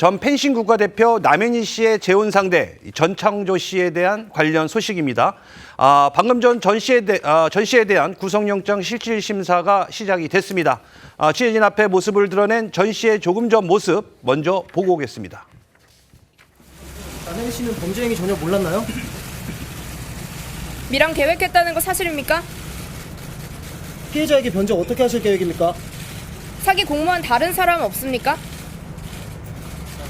전 펜싱 국가대표 남현희 씨의 재혼 상대 전창조 씨에 대한 관련 소식입니다. 방금 전 전 씨에 대한 구속영장 실질 심사가 시작이 됐습니다. 취재진 앞에 모습을 드러낸 전 씨의 조금 전 모습 먼저 보고 오겠습니다. 남현희 씨는 범죄 행위 전혀 몰랐나요? 미랑 계획했다는 거 사실입니까? 피해자에게 변제 어떻게 하실 계획입니까? 사기 공모한 다른 사람 없습니까?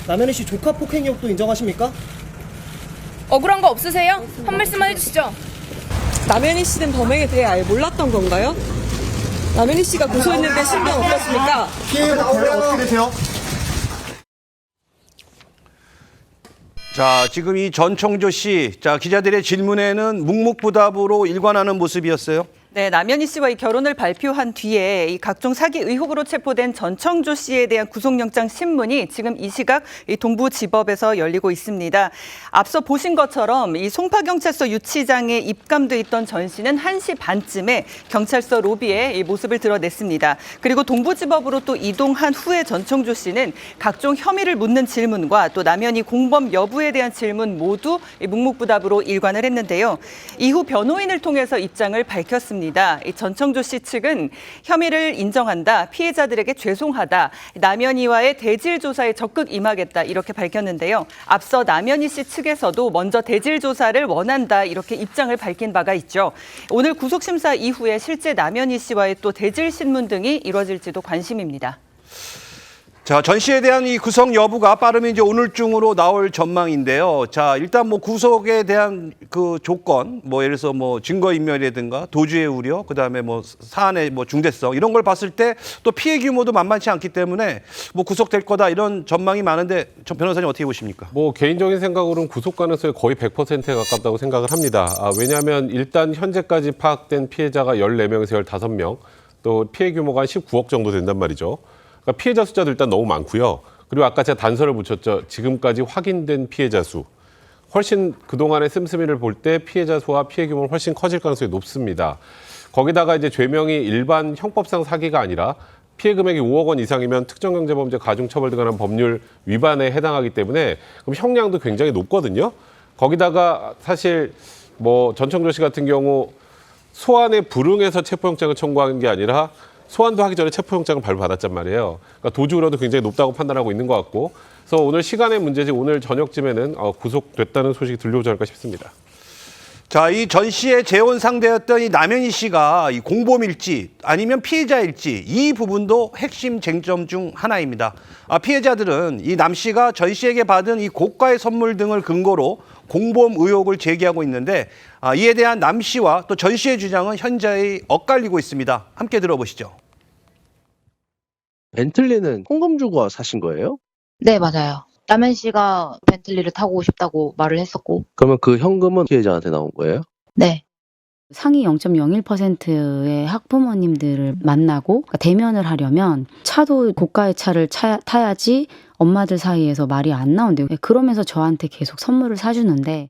남현희 씨 조카 폭행 의혹도 인정하십니까? 억울한 거 없으세요? 한 말씀만 해주시죠. 남현희 씨는 범행에 대해 아예 몰랐던 건가요? 남현희 씨가 고소했는데 신변 어떻습니까? 피해자 계획 어떻게 되세요? 자, 지금 이 전창조 씨, 기자들의 질문에는 묵묵부답으로 일관하는 모습이었어요. 네, 남현희 씨와 이 결혼을 발표한 뒤에 이 각종 사기 의혹으로 체포된 전창조 씨에 대한 구속영장 신문이 지금 이 시각 이 동부지법에서 열리고 있습니다. 앞서 보신 것처럼 이 송파경찰서 유치장에 입감돼 있던 전 씨는 1시 반쯤에 경찰서 로비에 이 모습을 드러냈습니다. 그리고 동부지법으로 또 이동한 후에 전창조 씨는 각종 혐의를 묻는 질문과 또 남현희 공범 여부에 대한 질문 모두 묵묵부답으로 일관을 했는데요. 이후 변호인을 통해서 입장을 밝혔습니다. 이 전창조 씨 측은 혐의를 인정한다, 피해자들에게 죄송하다, 남현희와의 대질 조사에 적극 임하겠다 이렇게 밝혔는데요. 앞서 남현희 씨 측에서도 먼저 대질 조사를 원한다 이렇게 입장을 밝힌 바가 있죠. 오늘 구속심사 이후에 실제 남현희 씨와의 또 대질 신문 등이 이뤄질지도 관심입니다. 자, 전 씨에 대한 이 구속 여부가 빠르면 이제 오늘 중으로 나올 전망인데요. 자, 일단 뭐 구속에 대한 그 조건, 예를 들어서 증거인멸이라든가 도주의 우려, 그다음에 사안의 중대성 이런 걸 봤을 때 또 피해 규모도 만만치 않기 때문에 구속될 거다 이런 전망이 많은데 전 변호사님 어떻게 보십니까? 개인적인 생각으로는 구속 가능성이 거의 100%에 가깝다고 생각을 합니다. 왜냐하면 일단 현재까지 파악된 피해자가 14명에서 15명, 또 피해 규모가 한 19억 정도 된단 말이죠. 그러니까 피해자 숫자도 일단 너무 많고요. 그리고 아까 제가 단서를 붙였죠. 지금까지 확인된 피해자 수. 훨씬 그동안의 씀씀이를 볼 때 피해자 수와 피해 규모는 훨씬 커질 가능성이 높습니다. 거기다가 이제 죄명이 일반 형법상 사기가 아니라 피해 금액이 5억 원 이상이면 특정경제범죄 가중처벌 등에 관한 법률 위반에 해당하기 때문에 그럼 형량도 굉장히 높거든요. 거기다가 사실 전창조 씨 같은 경우 소환에 불응해서 체포영장을 청구한 게 아니라 소환도 하기 전에 체포영장을 발부받았단 말이에요. 그러니까 도주 우려도 굉장히 높다고 판단하고 있는 것 같고, 그래서 오늘 시간의 문제지 오늘 저녁쯤에는 구속됐다는 소식이 들려오지 않을까 싶습니다. 자, 이 전 씨의 재혼 상대였던 이 남현희 씨가 이 공범일지 아니면 피해자일지 이 부분도 핵심 쟁점 중 하나입니다. 피해자들은 이 남 씨가 전 씨에게 받은 이 고가의 선물 등을 근거로 공범 의혹을 제기하고 있는데 이에 대한 남 씨와 또 전 씨의 주장은 현저히 엇갈리고 있습니다. 함께 들어보시죠. 벤틀리는 현금 주고 사신 거예요? 네, 맞아요. 남현 씨가 벤틀리를 타고 싶다고 말을 했었고. 그러면 그 현금은 피해자한테 나온 거예요? 네. 상위 0.01%의 학부모님들을 만나고 대면을 하려면 차도 고가의 차를 타야지 엄마들 사이에서 말이 안 나온대요. 그러면서 저한테 계속 선물을 사주는데.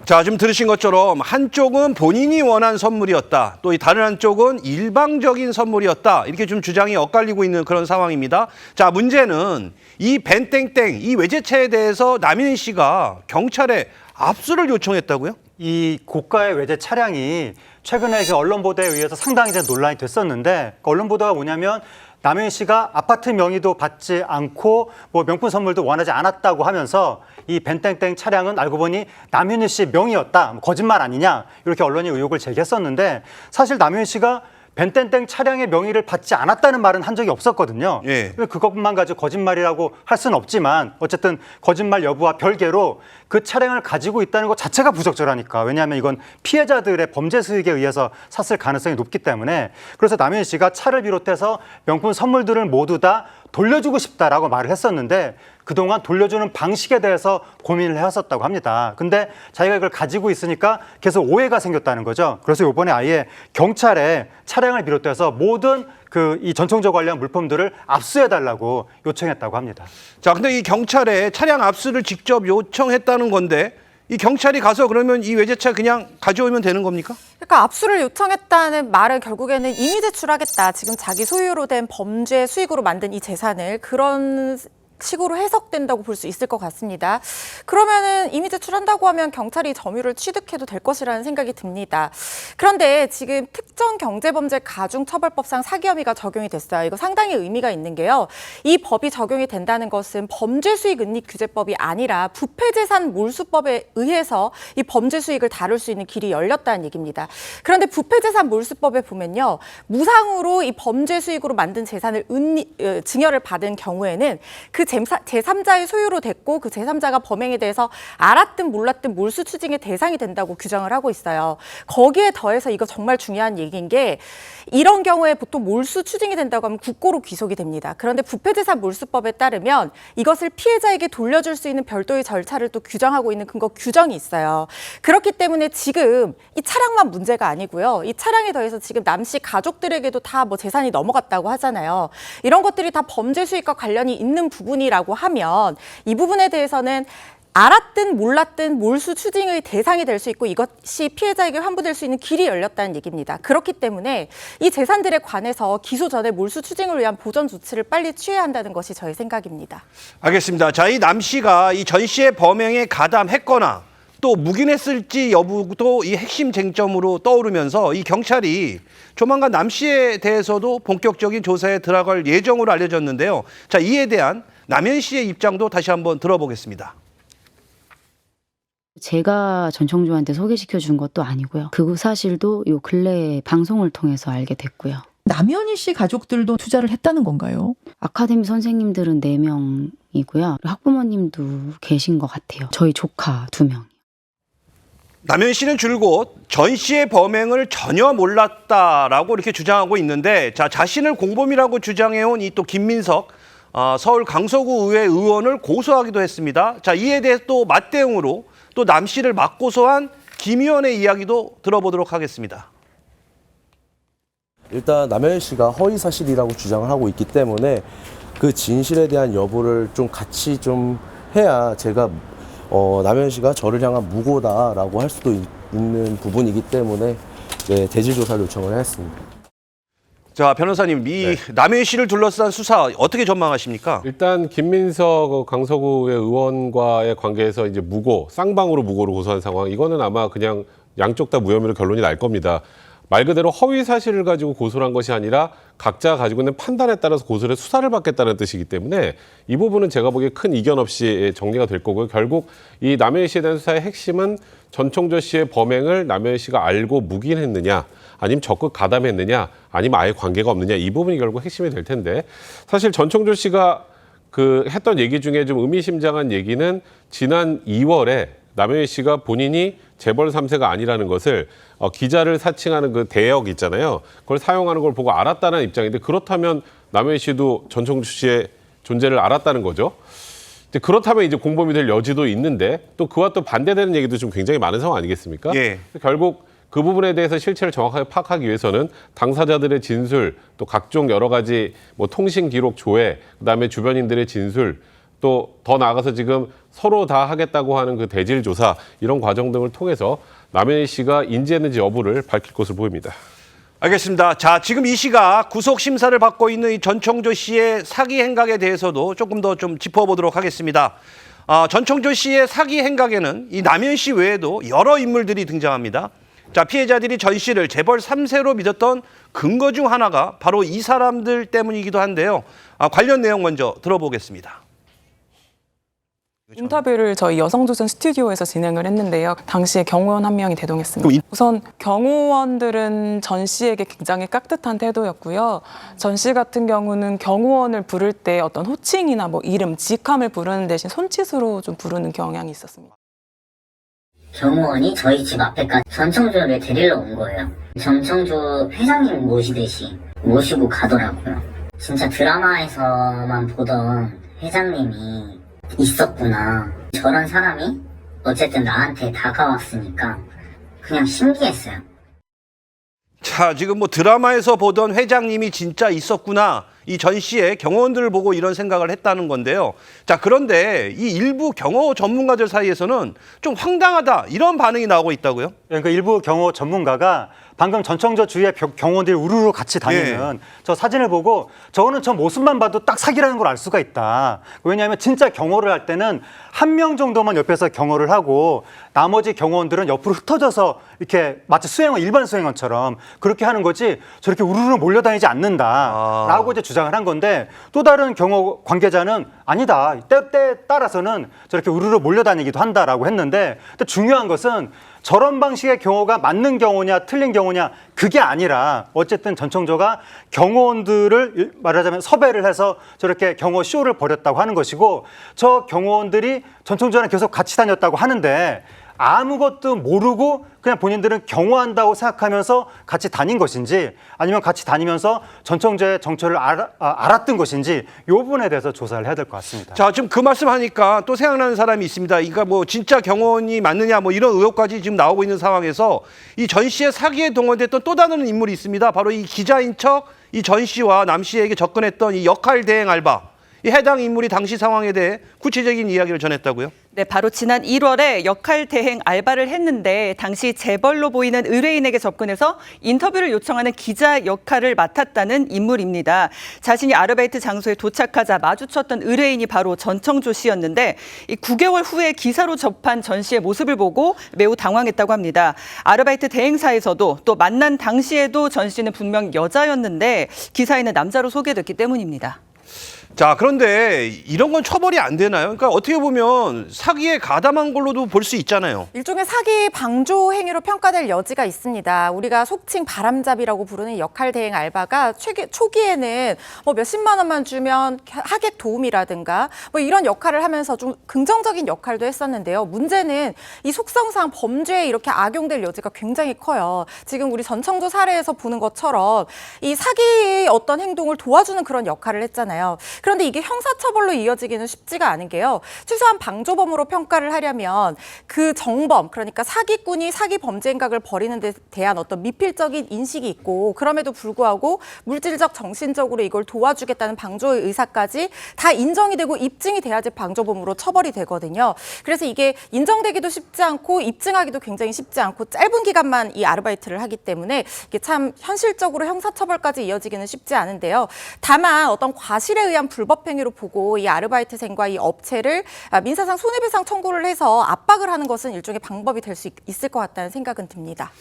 자, 지금 들으신 것처럼 한쪽은 본인이 원한 선물이었다. 또 다른 한쪽은 일방적인 선물이었다. 이렇게 좀 주장이 엇갈리고 있는 그런 상황입니다. 자, 문제는 이 벤땡땡, 이 외제차에 대해서 남현희 씨가 경찰에 압수를 요청했다고요? 이 고가의 외제 차량이 최근에 그 언론 보도에 의해서 상당히 이제 논란이 됐었는데, 그 언론 보도가 뭐냐면 남현희 씨가 아파트 명의도 받지 않고 명품 선물도 원하지 않았다고 하면서 이 벤땡땡 차량은 알고 보니 남현희 씨 명의였다, 거짓말 아니냐, 이렇게 언론이 의혹을 제기했었는데, 사실 남현희 씨가 벤땡땡 차량의 명의를 받지 않았다는 말은 한 적이 없었거든요. 예. 그것만 가지고 거짓말이라고 할 수는 없지만 어쨌든 거짓말 여부와 별개로 그 차량을 가지고 있다는 것 자체가 부적절하니까. 왜냐하면 이건 피해자들의 범죄 수익에 의해서 샀을 가능성이 높기 때문에, 그래서 남현희 씨가 차를 비롯해서 명품 선물들을 모두 다 돌려주고 싶다라고 말을 했었는데, 그동안 돌려주는 방식에 대해서 고민을 해왔었다고 합니다. 근데 자기가 이걸 가지고 있으니까 계속 오해가 생겼다는 거죠. 그래서 이번에 아예 경찰에 차량을 비롯해서 모든 이 전청조 관련 물품들을 압수해달라고 요청했다고 합니다. 자, 근데 이 경찰에 차량 압수를 직접 요청했다는 건데 이 경찰이 가서 그러면 이 외제차 그냥 가져오면 되는 겁니까? 그러니까 압수를 요청했다는 말은 결국에는 임의 제출하겠다. 지금 자기 소유로 된 범죄 수익으로 만든 이 재산을 그런 식으로 해석된다고 볼 수 있을 것 같습니다. 그러면은 이미 제출한다고 하면 경찰이 점유를 취득해도 될 것이라는 생각이 듭니다. 그런데 지금 특정경제범죄 가중처벌법상 사기 혐의가 적용이 됐어요. 이거 상당히 의미가 있는 게요. 이 법이 적용이 된다는 것은 범죄수익은닉규제법이 아니라 부패재산 몰수법에 의해서 이 범죄 수익을 다룰 수 있는 길이 열렸다는 얘기입니다. 그런데 부패재산 몰수법에 보면요. 무상으로 이 범죄 수익으로 만든 재산을 증여를 받은 경우에는 그 제3자의 소유로 됐고 그 제3자가 범행에 대해서 알았든 몰랐든 몰수 추징의 대상이 된다고 규정을 하고 있어요. 거기에 더해서 이거 정말 중요한 얘기인 게 이런 경우에 보통 몰수 추징이 된다고 하면 국고로 귀속이 됩니다. 그런데 부패재산 몰수법에 따르면 이것을 피해자에게 돌려줄 수 있는 별도의 절차를 또 규정하고 있는 근거 규정이 있어요. 그렇기 때문에 지금 이 차량만 문제가 아니고요. 이 차량에 더해서 지금 남 씨 가족들에게도 다 뭐 재산이 넘어갔다고 하잖아요. 이런 것들이 다 범죄 수익과 관련이 있는 부분이라고 하면 이 부분에 대해서는 알았든 몰랐든 몰수 추징의 대상이 될 수 있고 이것이 피해자에게 환부될 수 있는 길이 열렸다는 얘기입니다. 그렇기 때문에 이 재산들에 관해서 기소 전에 몰수 추징을 위한 보전 조치를 빨리 취해야 한다는 것이 저의 생각입니다. 알겠습니다. 자, 이 남 씨가 이 전 씨의 범행에 가담했거나 또 묵인했을지 여부도 이 핵심 쟁점으로 떠오르면서 이 경찰이 조만간 남 씨에 대해서도 본격적인 조사에 들어갈 예정으로 알려졌는데요. 자, 이에 대한 남현 씨의 입장도 다시 한번 들어보겠습니다. 제가 전청조한테 소개시켜 준 것도 아니고요. 그 사실도 요 근래 방송을 통해서 알게 됐고요. 남현희 씨 가족들도 투자를 했다는 건가요? 아카데미 선생님들은 4명이고요. 학부모님도 계신 것 같아요. 저희 조카 2명. 남현 씨는 줄곧 전 씨의 범행을 전혀 몰랐다라고 이렇게 주장하고 있는데, 자, 자신을 공범이라고 주장해온 이 또 김민석 서울 강서구 의회 의원을 고소하기도 했습니다. 자, 이에 대해 또 맞대응으로 또 남 씨를 맞고소한 김 의원의 이야기도 들어보도록 하겠습니다. 일단 남현 씨가 허위 사실이라고 주장을 하고 있기 때문에 그 진실에 대한 여부를 좀 같이 좀 해야 제가 남현 씨가 저를 향한 무고다라고 할 수도 있는 부분이기 때문에 네, 대질 조사를 요청을 했습니다. 자, 변호사님, 이 남현 씨를 둘러싼 수사 어떻게 전망하십니까? 일단 김민석 강서구의 의원과의 관계에서 이제 무고, 쌍방으로 무고를 고소한 상황, 이거는 아마 그냥 양쪽 다 무혐의로 결론이 날 겁니다. 말 그대로 허위 사실을 가지고 고소를 한 것이 아니라 각자가 가지고 있는 판단에 따라서 고소를 수사를 받겠다는 뜻이기 때문에 이 부분은 제가 보기에 큰 이견 없이 정리가 될 거고요. 결국 이 남현 씨에 대한 수사의 핵심은 전청조 씨의 범행을 남현 씨가 알고 묵인했느냐, 아니면 적극 가담했느냐, 아니면 아예 관계가 없느냐, 이 부분이 결국 핵심이 될 텐데, 사실 전청조 씨가 했던 얘기 중에 좀 의미심장한 얘기는 지난 2월에 남현 씨가 본인이 재벌 3세가 아니라는 것을 기자를 사칭하는 그 대역 있잖아요. 그걸 사용하는 걸 보고 알았다는 입장인데, 그렇다면 남현 씨도 전청조 씨의 존재를 알았다는 거죠. 그렇다면 이제 공범이 될 여지도 있는데, 또 그와 또 반대되는 얘기도 좀 굉장히 많은 상황 아니겠습니까? 예. 결국 그 부분에 대해서 실체를 정확하게 파악하기 위해서는 당사자들의 진술, 또 각종 여러 가지 뭐 통신 기록 조회, 그다음에 주변인들의 진술, 또 더 나아가서 지금 서로 다 하겠다고 하는 그 대질 조사, 이런 과정 등을 통해서 남현희 씨가 인지했는지 여부를 밝힐 것으로 보입니다. 알겠습니다. 자, 지금 이 시각 구속 심사를 받고 있는 이 전청조 씨의 사기 행각에 대해서도 조금 더 좀 짚어보도록 하겠습니다. 전청조 씨의 사기 행각에는 이 남현 씨 외에도 여러 인물들이 등장합니다. 자, 피해자들이 전 씨를 재벌 3세로 믿었던 근거 중 하나가 바로 이 사람들 때문이기도 한데요. 관련 내용 먼저 들어보겠습니다. 인터뷰를 저희 여성조선 스튜디오에서 진행을 했는데요. 당시에 경호원 한 명이 대동했습니다. 우선 경호원들은 전 씨에게 굉장히 깍듯한 태도였고요. 전 씨 같은 경우는 경호원을 부를 때 어떤 호칭이나 뭐 이름, 직함을 부르는 대신 손짓으로 좀 부르는 경향이 있었습니다. 경호원이 저희 집 앞에까지 전청조를 데리러 온 거예요. 전청조 회장님 모시듯이 모시고 가더라고요. 진짜 드라마에서만 보던 회장님이 있었구나. 저런 사람이 어쨌든 나한테 다가왔으니까 그냥 신기했어요. 자, 지금 뭐 드라마에서 보던 회장님이 진짜 있었구나. 이 전 씨의 경호원들을 보고 이런 생각을 했다는 건데요. 자, 그런데 이 일부 경호 전문가들 사이에서는 좀 황당하다, 이런 반응이 나오고 있다고요? 그러니까 일부 경호 전문가가 방금 전청조 주위에 경호원들이 우르르 같이 다니는 저 사진을 보고 저거는 저 모습만 봐도 딱 사기라는 걸 알 수가 있다. 왜냐하면 진짜 경호를 할 때는 한 명 정도만 옆에서 경호를 하고 나머지 경호원들은 옆으로 흩어져서 이렇게 마치 수행원, 일반 수행원처럼 그렇게 하는 거지 저렇게 우르르 몰려다니지 않는다라고 이제 주장을 한 건데 또 다른 경호 관계자는 아니다. 때에 따라서는 저렇게 우르르 몰려다니기도 한다라고 했는데 근데 중요한 것은 저런 방식의 경호가 맞는 경우냐 틀린 경우냐 그게 아니라 어쨌든 전청조가 경호원들을 말하자면 섭외를 해서 저렇게 경호 쇼를 벌였다고 하는 것이고 저 경호원들이 전청조랑 계속 같이 다녔다고 하는데 아무것도 모르고 그냥 본인들은 경호한다고 생각하면서 같이 다닌 것인지 아니면 같이 다니면서 전청조의 정체를 알았던 것인지 이 부분에 대해서 조사를 해야 될 것 같습니다. 자, 지금 그 말씀하니까 또 생각나는 사람이 있습니다. 이가 뭐 진짜 경호원이 맞느냐 뭐 이런 의혹까지 지금 나오고 있는 상황에서 이 전 씨의 사기에 동원됐던 또 다른 인물이 있습니다. 바로 이 기자인 척 이 전 씨와 남 씨에게 접근했던 이 역할 대행 알바. 이 해당 인물이 당시 상황에 대해 구체적인 이야기를 전했다고요? 네, 바로 지난 1월에 역할 대행 알바를 했는데 당시 재벌로 보이는 의뢰인에게 접근해서 인터뷰를 요청하는 기자 역할을 맡았다는 인물입니다. 자신이 아르바이트 장소에 도착하자 마주쳤던 의뢰인이 바로 전청조 씨였는데 이 9개월 후에 기사로 접한 전 씨의 모습을 보고 매우 당황했다고 합니다. 아르바이트 대행사에서도 또 만난 당시에도 전 씨는 분명 여자였는데 기사에는 남자로 소개됐기 때문입니다. 자, 그런데 이런 건 처벌이 안 되나요? 그러니까 어떻게 보면 사기에 가담한 걸로도 볼 수 있잖아요. 일종의 사기 방조 행위로 평가될 여지가 있습니다. 우리가 속칭 바람잡이라고 부르는 역할 대행 알바가 초기에는 뭐 몇십만 원만 주면 하객 도움이라든가 뭐 이런 역할을 하면서 좀 긍정적인 역할도 했었는데요. 문제는 이 속성상 범죄에 이렇게 악용될 여지가 굉장히 커요. 지금 우리 전청조 사례에서 보는 것처럼 이 사기의 어떤 행동을 도와주는 그런 역할을 했잖아요. 그런데 이게 형사처벌로 이어지기는 쉽지가 않은 게요. 최소한 방조범으로 평가를 하려면 그 정범, 그러니까 사기꾼이 사기 범죄 행각을 벌이는 데 대한 어떤 미필적인 인식이 있고 그럼에도 불구하고 물질적, 정신적으로 이걸 도와주겠다는 방조의 의사까지 다 인정이 되고 입증이 돼야지 방조범으로 처벌이 되거든요. 그래서 이게 인정되기도 쉽지 않고 입증하기도 굉장히 쉽지 않고 짧은 기간만 이 아르바이트를 하기 때문에 이게 참 현실적으로 형사처벌까지 이어지기는 쉽지 않은데요. 다만 어떤 과실에 의한 불법 행위로 보고 이 아르바이트생과 이 업체를 민사상 손해배상 청구를 해서 압박을 하는 것은 일종의 방법이 될 수 있을 것 같다는 생각은 듭니다.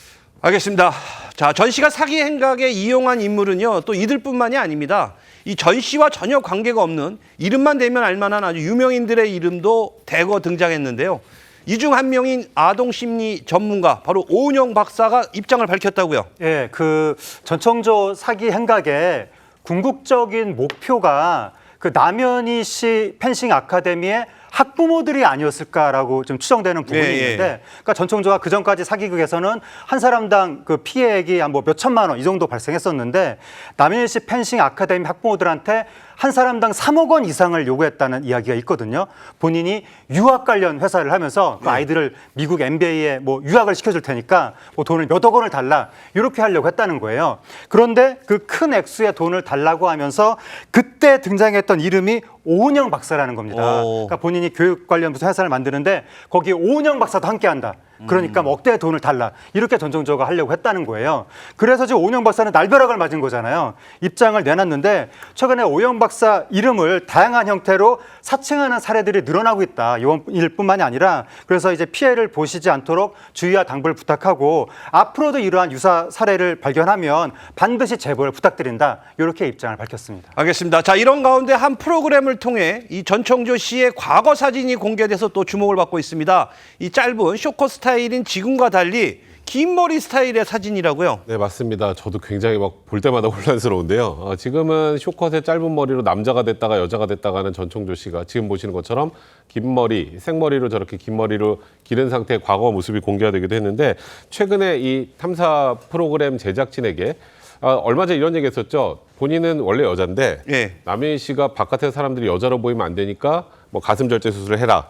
알겠습니다. 자, 전 씨가 사기 행각에 이용한 인물은요, 또 이들뿐만이 아닙니다. 이 전 씨와 전혀 관계가 없는 이름만 대면 알만한 아주 유명인들의 이름도 대거 등장했는데요. 이 중 한 명인 아동심리 전문가, 바로 오은영 박사가 입장을 밝혔다고요. 예, 그 전청조 사기 행각의 궁극적인 목표가 그 남현희 씨 펜싱 아카데미의 학부모들이 아니었을까라고 좀 추정되는 부분이 있는데, 그러니까 전청조가 그 전까지 사기극에서는 한 사람당 그 피해액이 한 뭐 몇 천만 원 이 정도 발생했었는데 남현희 씨 펜싱 아카데미 학부모들한테 한 사람당 3억 원 이상을 요구했다는 이야기가 있거든요. 본인이 유학 관련 회사를 하면서 그 아이들을 미국 MBA에 뭐 유학을 시켜줄 테니까 뭐 돈을 몇억 원을 달라 이렇게 하려고 했다는 거예요. 그런데 그 큰 액수의 돈을 달라고 하면서 그때 등장했던 이름이 오은영 박사라는 겁니다. 그러니까 본인이 교육 관련 무슨 회사를 만드는데 거기에 오은영 박사도 함께한다. 그러니까 뭐 억대의 돈을 달라. 이렇게 전청조가 하려고 했다는 거예요. 그래서 지금 오은영 박사는 날벼락을 맞은 거잖아요. 입장을 내놨는데 최근에 오은영 박사 이름을 다양한 형태로 사칭하는 사례들이 늘어나고 있다. 이번 일뿐만이 아니라 그래서 이제 피해를 보시지 않도록 주의와 당부를 부탁하고 앞으로도 이러한 유사 사례를 발견하면 반드시 제보를 부탁드린다. 이렇게 입장을 밝혔습니다. 알겠습니다. 자, 이런 가운데 한 프로그램을 통해 이 전청조 씨의 과거 사진이 공개돼서 또 주목을 받고 있습니다. 이 짧은 쇼컷 스타일인 지금과 달리 긴 머리 스타일의 사진이라고요? 네, 맞습니다. 저도 굉장히 막 볼 때마다 혼란스러운데요. 지금은 쇼컷의 짧은 머리로 남자가 됐다가 여자가 됐다가 하는 전청조 씨가 지금 보시는 것처럼 긴 머리, 생머리로 저렇게 긴 머리로 기른 상태의 과거 모습이 공개가 되기도 했는데 최근에 이 탐사 프로그램 제작진에게 얼마 전에 이런 얘기 했었죠. 본인은 원래 여자인데 남현희 씨가 바깥에 사람들이 여자로 보이면 안 되니까 뭐 가슴 절제 수술을 해라.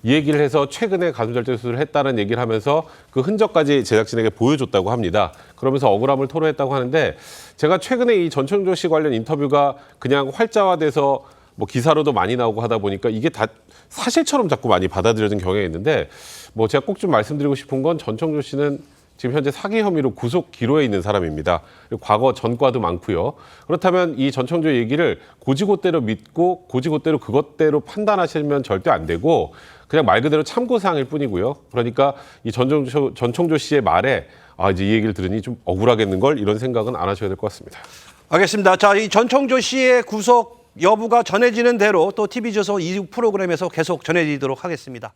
이 얘기를 해서 최근에 가슴 절제 수술을 했다는 얘기를 하면서 그 흔적까지 제작진에게 보여줬다고 합니다. 그러면서 억울함을 토로했다고 하는데 제가 최근에 이 전청조 씨 관련 인터뷰가 그냥 활자화돼서 뭐 기사로도 많이 나오고 하다 보니까 이게 다 사실처럼 자꾸 많이 받아들여진 경향이 있는데 뭐 제가 꼭 좀 말씀드리고 싶은 건 전청조 씨는 지금 현재 사기 혐의로 구속 기로에 있는 사람입니다. 과거 전과도 많고요. 그렇다면 이 전청조 얘기를 고지고대로 믿고 고지고대로 그것대로 판단하시면 절대 안 되고 그냥 말 그대로 참고사항일 뿐이고요. 그러니까 이 전청조 씨의 말에 이제 이 얘기를 들으니 좀 억울하겠는걸 이런 생각은 안 하셔야 될 것 같습니다. 알겠습니다. 자, 이 전청조 씨의 구속 여부가 전해지는 대로 또 TV조선 이후 프로그램에서 계속 전해지도록 하겠습니다.